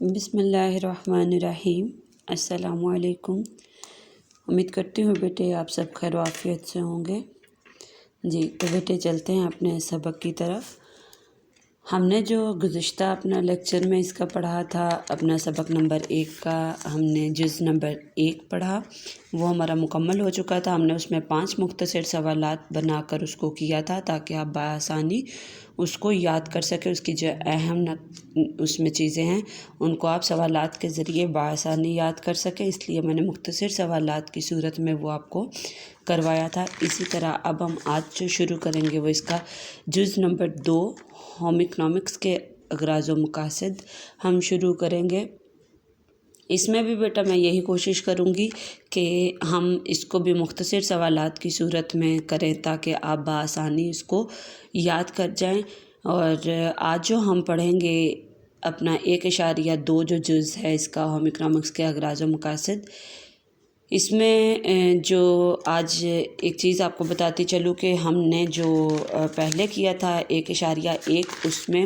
بسم اللہ الرحمن الرحیم۔ السلام علیکم۔ امید کرتی ہوں بیٹے آپ سب خیر و عافیت سے ہوں گے۔ جی تو بیٹے چلتے ہیں اپنے سبق کی طرف۔ ہم نے جو گزشتہ اپنا لیکچر میں اس کا پڑھا تھا، اپنا سبق نمبر 1 کا ہم نے جز نمبر 1 پڑھا، وہ ہمارا مکمل ہو چکا تھا۔ ہم نے اس میں 5 مختصر سوالات بنا کر اس کو کیا تھا تاکہ آپ بآسانی اس کو یاد کر سکیں۔ اس کی جو اہم اس میں چیزیں ہیں ان کو آپ سوالات کے ذریعے بآسانی یاد کر سکیں، اس لیے میں نے مختصر سوالات کی صورت میں وہ آپ کو کروایا تھا۔ اسی طرح اب ہم آج جو شروع کریں گے وہ اس کا جز نمبر 2 ہوم اکنامکس کے اغراض و مقاصد ہم شروع کریں گے۔ اس میں بھی بیٹا میں یہی کوشش کروں گی کہ ہم اس کو بھی مختصر سوالات کی صورت میں کریں تاکہ آپ بآسانی اس کو یاد کر جائیں۔ اور آج جو ہم پڑھیں گے اپنا 1.2 جو جز ہے اس کا ہوم اکنامکس کے اغراض و مقاصد، اس میں جو آج ایک چیز آپ کو بتاتی چلوں کہ ہم نے جو پہلے کیا تھا 1.1 اس میں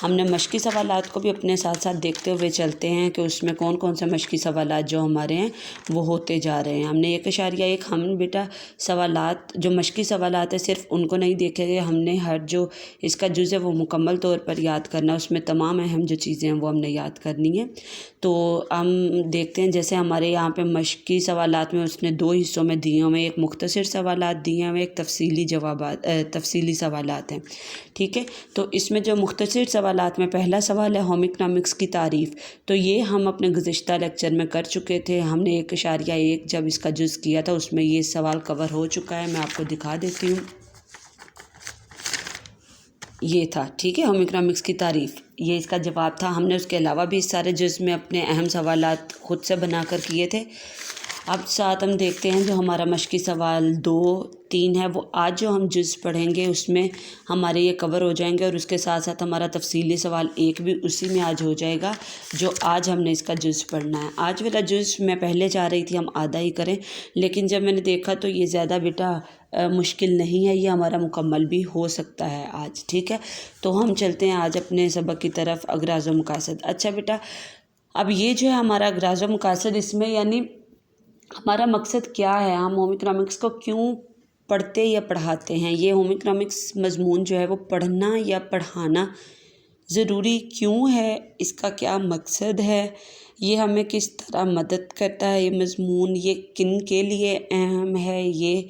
ہم نے مشقی سوالات کو بھی اپنے ساتھ ساتھ دیکھتے ہوئے چلتے ہیں کہ اس میں کون کون سے مشقی سوالات جو ہمارے ہیں وہ ہوتے جا رہے ہیں۔ ہم نے 1.1 ہم بیٹا سوالات جو مشقی سوالات ہیں صرف ان کو نہیں دیکھے گے، ہم نے ہر جو اس کا جز ہے وہ مکمل طور پر یاد کرنا، اس میں تمام اہم جو چیزیں ہیں وہ ہم نے یاد کرنی ہیں۔ تو ہم دیکھتے ہیں جیسے ہمارے یہاں پہ مشقی سوالات میں اس نے 2 حصوں میں دیے ہوئے، ایک مختصر سوالات دیے ہوئے، ایک تفصیلی سوالات ہیں، ٹھیک ہے۔ تو اس میں جو مختصر سوالات میں پہلا سوال ہے ہوم اکنامکس کی تعریف، تو یہ ہم اپنے گزشتہ لیکچر میں کر چکے تھے۔ ہم نے 1.1 جب اس کا جز کیا تھا اس میں یہ سوال کور ہو چکا ہے، میں آپ کو دکھا دیتی ہوں۔ یہ تھا، ٹھیک ہے، ہوم اکنامکس کی تعریف، یہ اس کا جواب تھا۔ ہم نے اس کے علاوہ بھی اس سارے جز میں اپنے اہم سوالات خود سے بنا کر کیے تھے۔ اب ساتھ ہم دیکھتے ہیں جو ہمارا مشقی سوال 2، 3 ہے، وہ آج جو ہم جز پڑھیں گے اس میں ہمارے یہ کور ہو جائیں گے، اور اس کے ساتھ ساتھ ہمارا تفصیلی سوال 1 بھی اسی میں آج ہو جائے گا جو آج ہم نے اس کا جز پڑھنا ہے۔ آج والا جز میں پہلے چاہ رہی تھی ہم آدھا ہی کریں، لیکن جب میں نے دیکھا تو یہ زیادہ بیٹا مشکل نہیں ہے، یہ ہمارا مکمل بھی ہو سکتا ہے آج، ٹھیک ہے۔ تو ہم چلتے ہیں آج اپنے سبق کی طرف، اغراض و مقاصد۔ اچھا بیٹا، اب یہ جو ہے ہمارا اغراض و مقاصد، اس میں یعنی ہمارا مقصد کیا ہے، ہم ہوم اکنامکس کو کیوں پڑھتے یا پڑھاتے ہیں، یہ ہوم اکنامکس مضمون جو ہے وہ پڑھنا یا پڑھانا ضروری کیوں ہے، اس کا کیا مقصد ہے، یہ ہمیں کس طرح مدد کرتا ہے، یہ مضمون یہ کن کے لیے اہم ہے، یہ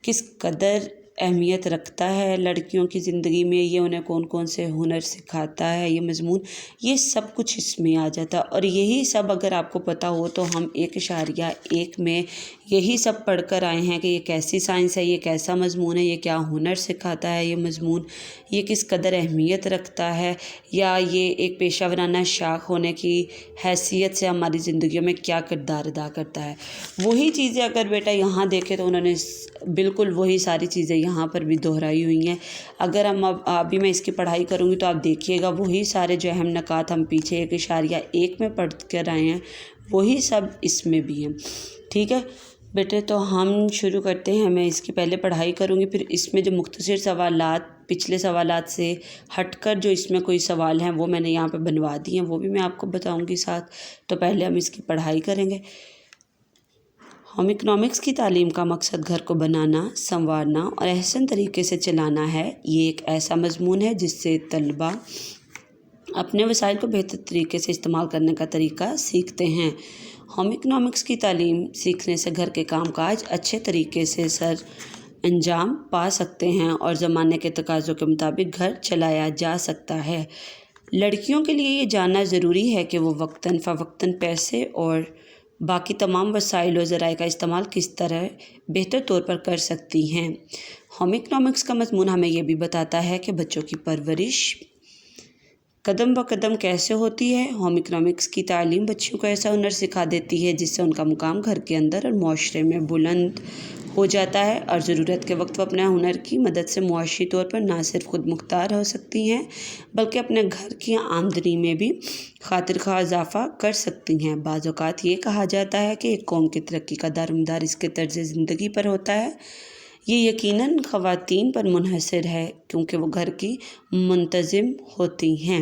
کس قدر اہمیت رکھتا ہے لڑکیوں کی زندگی میں، یہ انہیں کون کون سے ہنر سکھاتا ہے یہ مضمون، یہ سب کچھ اس میں آ جاتا ہے۔ اور یہی سب اگر آپ کو پتہ ہو تو ہم 1.1 میں یہی سب پڑھ کر آئے ہیں کہ یہ کیسی سائنس ہے، یہ کیسا مضمون ہے، یہ کیا ہنر سکھاتا ہے یہ مضمون، یہ کس قدر اہمیت رکھتا ہے، یا یہ ایک پیشہ ورانہ شاخ ہونے کی حیثیت سے ہماری زندگیوں میں کیا کردار ادا کرتا ہے۔ وہی چیزیں اگر بیٹا یہاں دیکھیں تو انہوں نے بالکل وہی ساری چیزیں یہاں پر بھی دہرائی ہوئی ہیں۔ اگر ہم ابھی میں اس کی پڑھائی کروں گی تو آپ دیکھیے گا وہی سارے جو اہم نکات ہم پیچھے 1.1 میں پڑھ کر آئے ہیں وہی سب اس میں بھی ہیں، ٹھیک ہے بیٹے۔ تو ہم شروع کرتے ہیں، میں اس کی پہلے پڑھائی کروں گی، پھر اس میں جو مختصر سوالات پچھلے سوالات سے ہٹ کر جو اس میں کوئی سوال ہیں وہ میں نے یہاں پہ بنوا دی ہیں، وہ بھی میں آپ کو بتاؤں گی ساتھ۔ تو پہلے ہم اس کی پڑھائی کریں گے۔ ہوم اکنامکس کی تعلیم کا مقصد گھر کو بنانا، سنوارنا اور احسن طریقے سے چلانا ہے۔ یہ ایک ایسا مضمون ہے جس سے طلباء اپنے وسائل کو بہتر طریقے سے استعمال کرنے کا طریقہ سیکھتے ہیں۔ ہوم اکنامکس کی تعلیم سیکھنے سے گھر کے کام کاج اچھے طریقے سے سر انجام پا سکتے ہیں اور زمانے کے تقاضوں کے مطابق گھر چلایا جا سکتا ہے۔ لڑکیوں کے لیے یہ جاننا ضروری ہے کہ وہ وقتاً فوقتاً پیسے اور باقی تمام وسائل و ذرائع کا استعمال کس طرح بہتر طور پر کر سکتی ہیں۔ ہوم اکنامکس کا مضمون ہمیں یہ بھی بتاتا ہے کہ بچوں کی پرورش قدم بقدم کیسے ہوتی ہے۔ ہوم اکنامکس کی تعلیم بچیوں کو ایسا ہنر سکھا دیتی ہے جس سے ان کا مقام گھر کے اندر اور معاشرے میں بلند ہو جاتا ہے، اور ضرورت کے وقت وہ اپنے ہنر کی مدد سے معاشی طور پر نہ صرف خود مختار ہو سکتی ہیں بلکہ اپنے گھر کی آمدنی میں بھی خاطر خواہ اضافہ کر سکتی ہیں۔ بعض اوقات یہ کہا جاتا ہے کہ ایک قوم کی ترقی کا دارومدار اس کے طرز زندگی پر ہوتا ہے۔ یہ یقیناً خواتین پر منحصر ہے کیونکہ وہ گھر کی منتظم ہوتی ہیں۔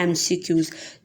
MCQs,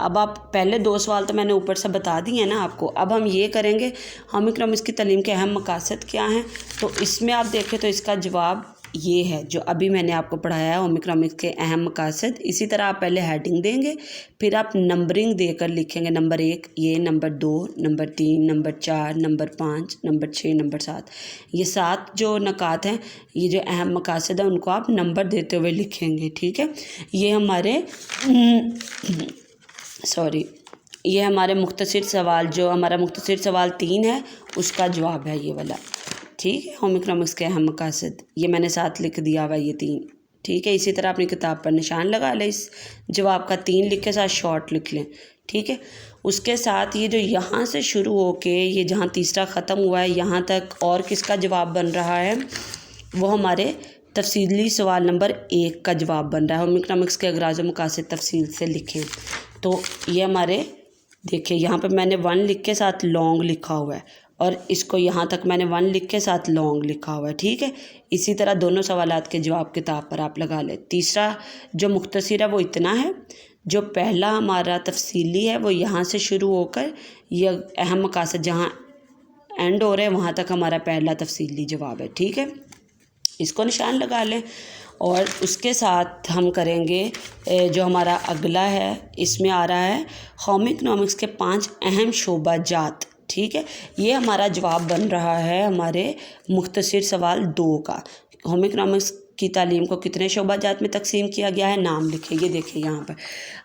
اب آپ پہلے 2 سوال تو میں نے اوپر سے بتا دیے ہیں نا آپ کو. اب ہم یہ کریں گے ہوم اکنامکس کی تعلیم کے اہم مقاصد کیا ہیں. تو اس میں آپ دیکھیں تو اس کا جواب یہ ہے جو ابھی میں نے آپ کو پڑھایا ہے ہوم اکنامکس کے اہم مقاصد. اسی طرح آپ پہلے ہیڈنگ دیں گے, پھر آپ نمبرنگ دے کر لکھیں گے نمبر 1 یہ, number 2, number 3, number 4, number 5, number 6, number 7. یہ 7 جو نکات ہیں, یہ جو اہم مقاصد ہیں ان کو آپ نمبر دیتے ہوئے لکھیں گے. ٹھیک ہے, یہ ہمارے مختصر سوال, جو ہمارا مختصر سوال 3 ہے اس کا جواب ہے یہ والا. ٹھیک ہے, ہوم اکنامکس کے اہم مقاصد یہ میں نے ساتھ لکھ دیا ہوا یہ 3. ٹھیک ہے, اسی طرح اپنی کتاب پر نشان لگا لیں اس جواب کا, 3 لکھ کے ساتھ شارٹ لکھ لیں. ٹھیک ہے, اس کے ساتھ یہ جو یہاں سے شروع ہو کے یہ جہاں تیسرا ختم ہوا ہے یہاں تک اور کس کا جواب بن رہا ہے, وہ ہمارے تفصیلی سوال نمبر 1 کا جواب بن رہا ہے. ہوم اکنامکس کے اغراض و مقاصد تفصیل سے لکھیں. تو یہ ہمارے دیکھیں یہاں پہ میں نے 1 لکھ کے ساتھ لانگ لکھا ہوا ہے, اور اس کو یہاں تک میں نے 1 لکھ کے ساتھ لانگ لکھا ہوا ہے. ٹھیک ہے, اسی طرح دونوں سوالات کے جواب کتاب پر آپ لگا لیں. تیسرا جو مختصر ہے وہ اتنا ہے, جو پہلا ہمارا تفصیلی ہے وہ یہاں سے شروع ہو کر یہ اہم مقاصد جہاں اینڈ ہو رہے ہیں وہاں تک ہمارا پہلا تفصیلی جواب ہے. ٹھیک ہے, اس کو نشان لگا لیں. اور اس کے ساتھ ہم کریں گے جو ہمارا اگلا ہے, اس میں آ رہا ہے ہوم اکنامکس کے 5 اہم شعبہ جات. ٹھیک ہے, یہ ہمارا جواب بن رہا ہے ہمارے مختصر سوال 2 کا. ہوم اکنامکس کی تعلیم کو کتنے شعبہ جات میں تقسیم کیا گیا ہے, نام لکھیں. یہ دیکھیں یہاں پر.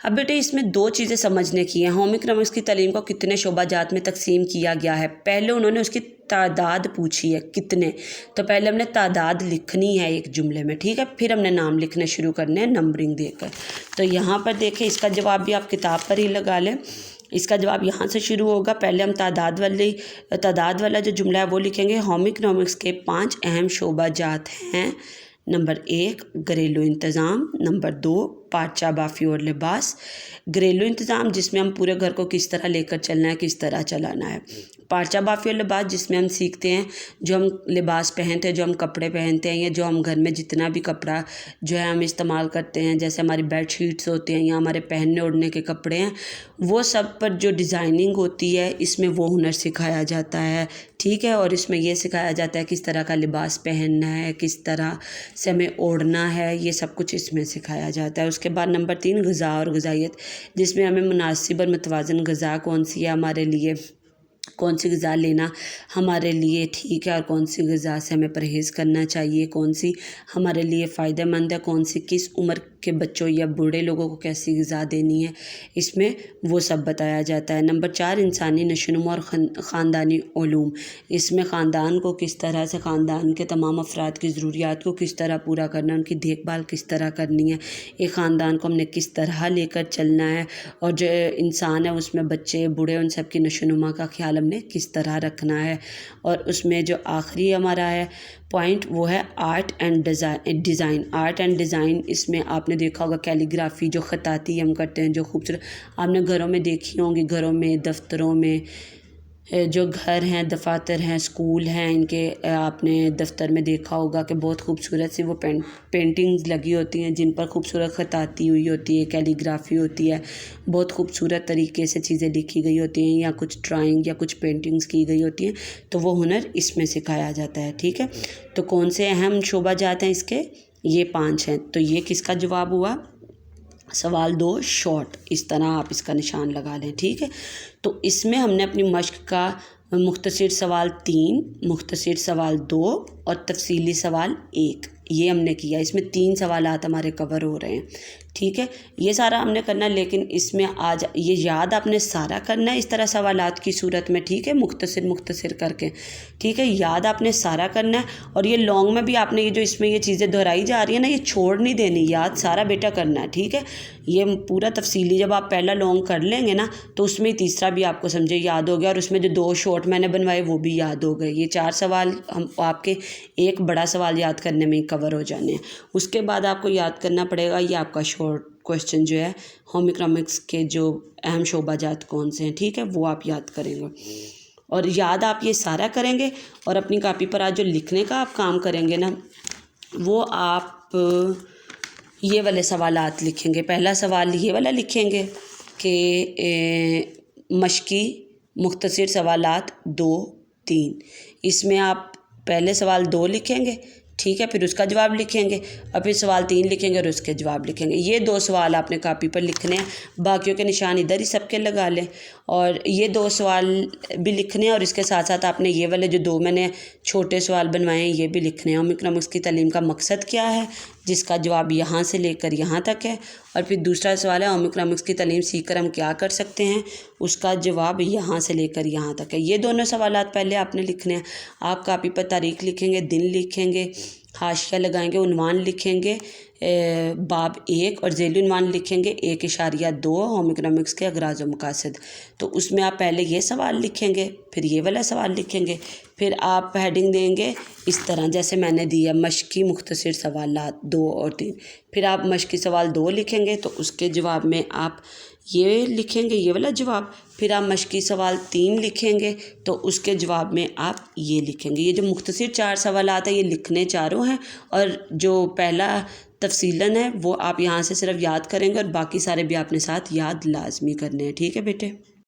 اب بیٹے اس میں 2 چیزیں سمجھنے کی ہیں. ہوم اکنامکس کی تعلیم کو کتنے شعبہ جات میں تقسیم کیا گیا ہے, پہلے انہوں نے اس کی تعداد پوچھی ہے کتنے, تو پہلے ہم نے تعداد لکھنی ہے ایک جملے میں. ٹھیک ہے, پھر ہم نے نام لکھنے شروع کرنے ہیں نمبرنگ دے کر. تو یہاں پر دیکھیں اس کا جواب بھی آپ کتاب پر ہی لگا لیں. اس کا جواب یہاں سے شروع ہوگا. پہلے ہم تعداد والا جو جملہ ہے وہ لکھیں گے. ہوم اکنامکس کے 5 اہم شعبہ جات ہیں. نمبر 1 گھریلو انتظام, نمبر 2 پارچہ بافی اور لباس. گھریلو انتظام جس میں ہم پورے گھر کو کس طرح لے کر چلنا ہے, کس طرح چلانا ہے. پارچہ بافی اور لباس جس میں ہم سیکھتے ہیں جو ہم لباس پہنتے ہیں, جو ہم کپڑے پہنتے ہیں, یا جو ہم گھر میں جتنا بھی کپڑا جو ہے ہم استعمال کرتے ہیں, جیسے ہماری بیڈ شیٹس ہوتے ہیں یا ہمارے پہننے اوڑھنے کے کپڑے ہیں, وہ سب پر جو ڈیزائننگ ہوتی ہے اس میں وہ ہنر سکھایا جاتا ہے. ٹھیک ہے, اور اس میں یہ سکھایا جاتا ہے کس طرح کا لباس پہننا ہے, کس طرح سے ہمیں اوڑھنا ہے, یہ سب کچھ اس میں سکھایا جاتا ہے. اس کے بعد نمبر 3 غذا اور غذائیت, جس میں ہمیں مناسب اور متوازن غذا کون سی ہے ہمارے لیے, کون سی غذا لینا ہمارے لیے ٹھیک ہے, اور کون سی غذا سے ہمیں پرہیز کرنا چاہیے, کون سی ہمارے لیے فائدہ مند ہے, کون سی کس عمر کے بچوں یا بوڑھے لوگوں کو کیسی غذا دینی ہے, اس میں وہ سب بتایا جاتا ہے. نمبر 4 انسانی نشوونما اور خاندانی علوم, اس میں خاندان کو کس طرح سے, خاندان کے تمام افراد کی ضروریات کو کس طرح پورا کرنا ہے, ان کی دیکھ بھال کس طرح کرنی ہے, ایک خاندان کو ہم نے کس طرح لے کر چلنا ہے, اور جو انسان ہے اس میں بچے بوڑھے ان سب کی نشوونما کا خیال ہم نے کس طرح رکھنا ہے. اور اس میں جو آخری ہمارا ہے پوائنٹ وہ ہے art and design. Art and design اس میں آپ نے دیکھا ہوگا کیلیگرافی جو خطاطی ہم کرتے ہیں, جو خوبصورت آپ نے گھروں میں دیکھی ہوں گی, گھروں میں دفتروں میں جو گھر ہیں, دفاتر ہیں, اسکول ہیں, ان کے آپ نے دفتر میں دیکھا ہوگا کہ بہت خوبصورت سی وہ پینٹنگز لگی ہوتی ہیں جن پر خوبصورت خطاطی ہوئی ہوتی ہے, کیلیگرافی ہوتی ہے, بہت خوبصورت طریقے سے چیزیں لکھی گئی ہوتی ہیں, یا کچھ ڈرائنگ یا کچھ پینٹنگز کی گئی ہوتی ہیں, تو وہ ہنر اس میں سکھایا جاتا ہے. ٹھیک ہے, تو کون سے اہم شعبہ جات ہیں اس کے, یہ 5 ہیں. تو یہ کس کا جواب ہوا, سوال 2 شارٹ. اس طرح آپ اس کا نشان لگا لیں. ٹھیک ہے, تو اس میں ہم نے اپنی مشق کا مختصر سوال 3, مختصر سوال 2 اور تفصیلی سوال 1 یہ ہم نے کیا. اس میں 3 سوالات ہمارے کور ہو رہے ہیں. ٹھیک ہے, یہ سارا ہم نے کرنا ہے, لیکن اس میں آج یہ یاد آپ نے سارا کرنا ہے اس طرح سوالات کی صورت میں. ٹھیک ہے, مختصر کر کے. ٹھیک ہے, یاد آپ نے سارا کرنا ہے, اور یہ لانگ میں بھی آپ نے یہ جو اس میں یہ چیزیں دہرائی جا رہی ہیں نا, یہ چھوڑ نہیں دینی, یاد سارا بیٹا کرنا ہے. ٹھیک ہے, یہ پورا تفصیلی جب آپ پہلا لانگ کر لیں گے نا تو اس میں تیسرا بھی آپ کو سمجھے یاد ہو گیا, اور اس میں جو 2 شارٹ میں نے بنوائے وہ بھی یاد ہو گئے. یہ 4 سوال ہم آپ کے ایک بڑا سوال یاد کرنے میں ہی کور ہو جانے ہیں. اس کے بعد آپ کو یاد کرنا پڑے گا یہ آپ کا شارٹ کویشچن جو ہے ہوم اکنامکس کے جو اہم شعبہ جات کون سے ہیں. ٹھیک ہے, وہ آپ یاد کریں گے, اور یاد آپ یہ سارا کریں گے, اور اپنی کاپی پر آج جو لکھنے کا آپ کام کریں گے نا وہ آپ یہ والے سوالات لکھیں گے. پہلا سوال یہ والا لکھیں گے, کہ مشقی مختصر سوالات 2 3، اس میں آپ پہلے سوال 2 لکھیں گے، ٹھیک ہے، پھر اس کا جواب لکھیں گے، اور پھر سوال 3 لکھیں گے اور اس کے جواب لکھیں گے۔ یہ 2 سوال آپ نے کاپی پر لکھنے ہیں، باقیوں کے نشان ادھر ہی سب کے لگا لیں، اور یہ 2 سوال بھی لکھنے ہیں، اور اس کے ساتھ ساتھ آپ نے یہ والے جو 2 میں نے چھوٹے سوال بنوائے ہیں یہ بھی لکھنے ہیں۔ ہوم اکنامکس کی تعلیم کا مقصد کیا ہے، جس کا جواب یہاں سے لے کر یہاں تک ہے، اور پھر دوسرا سوال ہے ہوم اکنامکس کی تعلیم سیکھ کر ہم کیا کر سکتے ہیں، اس کا جواب یہاں سے لے کر یہاں تک ہے۔ یہ دونوں سوالات پہلے آپ نے لکھنے ہیں۔ آپ کاپی پر تاریخ لکھیں گے، دن لکھیں گے، حاشیہ لگائیں گے، عنوان لکھیں گے باب 1، اور ذیلی عنوان لکھیں گے 1.2 ہوم اکنامکس کے اغراض و مقاصد۔ تو اس میں آپ پہلے یہ سوال لکھیں گے، پھر یہ والا سوال لکھیں گے، پھر آپ ہیڈنگ دیں گے اس طرح جیسے میں نے دیا، مشقی مختصر سوالات 2 اور 3۔ پھر آپ مشقی سوال 2 لکھیں گے تو اس کے جواب میں آپ یہ لکھیں گے، یہ والا جواب۔ پھر آپ مشقی سوال 3 لکھیں گے تو اس کے جواب میں آپ یہ لکھیں گے۔ یہ جو مختصر 4 سوالات ہیں یہ لکھنے چاروں ہیں، اور جو پہلا تفصیلاً ہے وہ آپ یہاں سے صرف یاد کریں گے، اور باقی سارے بھی آپ نے ساتھ یاد لازمی کرنے ہیں، ٹھیک ہے بیٹے۔